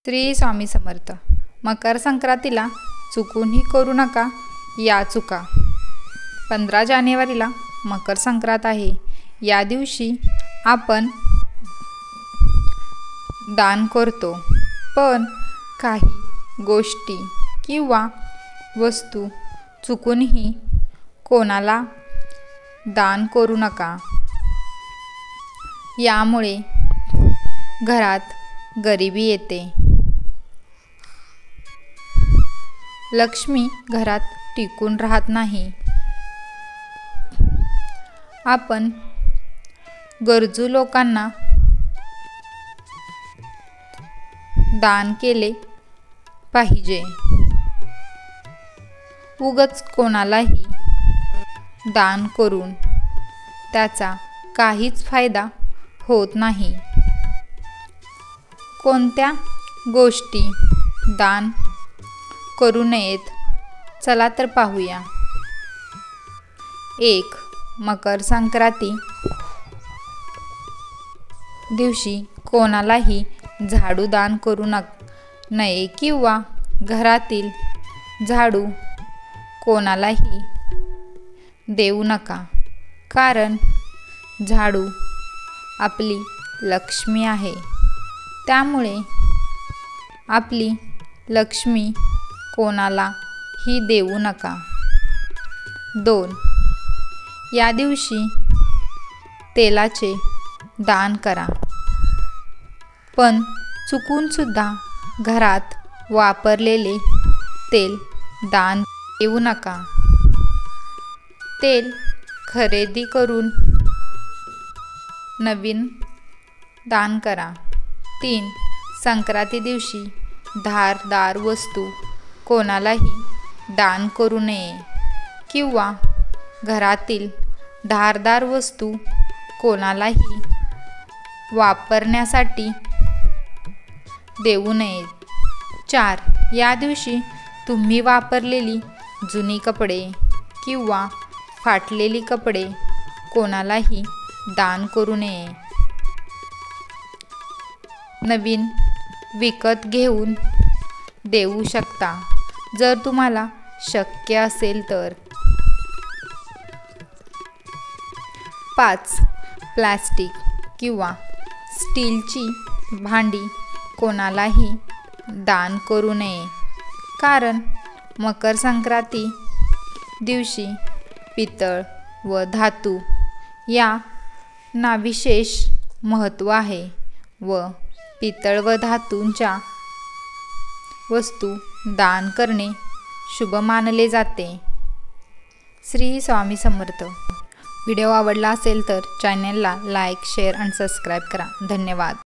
श्री स्वामी समर्थ। मकर संक्रांतीला चुकूनही करू नका या चुका। 15 जानेवारीला मकर संक्रांत आहे। या दिवशी आपण दान करतो, पण काही गोष्टी किंवा वस्तू चुकूनही कोणाला दान करू नका। यामुळे घरात गरिबी येते, लक्ष्मी घरात टिकून राहत नाही। आपण गरजू लोकांना दान केले पाहिजे। उगाच कोणालाही दान करून त्याचा काहीच फायदा होत नाही। कोणत्या गोष्टी दान करू नयेत, चला तर पाहूया। 1. मकर संक्रांती दिवशी कोणालाही झाडू दान करू नये किंवा घरातील झाडू कोणालाही देऊ नका, कारण झाडू आपली लक्ष्मी आहे। त्यामुळे आपली लक्ष्मी कोणालाही देऊ नका। 2. या दिवशी तेलाचे दान करा, पण चुकून सुद्धा घरात वापरलेले तेल दान देऊ नका। तेल खरेदी करून नवीन दान करा। 3. संक्रांती दिवशी धारदार वस्तू कोणालाही दान करू नये किंवा घरातील धारदार वस्तू कोणालाही वापरण्यासाठी देऊ नयेत। 4. या दिवशी तुम्ही वापरलेली जुनी कपडे किंवा फाटलेली कपडे कोणालाही दान करू नये। नवीन विकत घेऊन देऊ शकता, जर तुम्हाला शक्य असेल तर। 5. प्लास्टिक किंवा स्टीलची भांडी कोणालाही दान करू नये, कारण मकर संक्रांती दिवशी पितळ व धातू यांना विशेष महत्त्व आहे व पितळ व धातूंच्या वस्तू दान करणे शुभ मानले जाते। श्री स्वामी समर्थ। व्हिडिओ आवडला असेल तर चॅनलला लाईक, शेअर आणि सबस्क्राईब करा। धन्यवाद।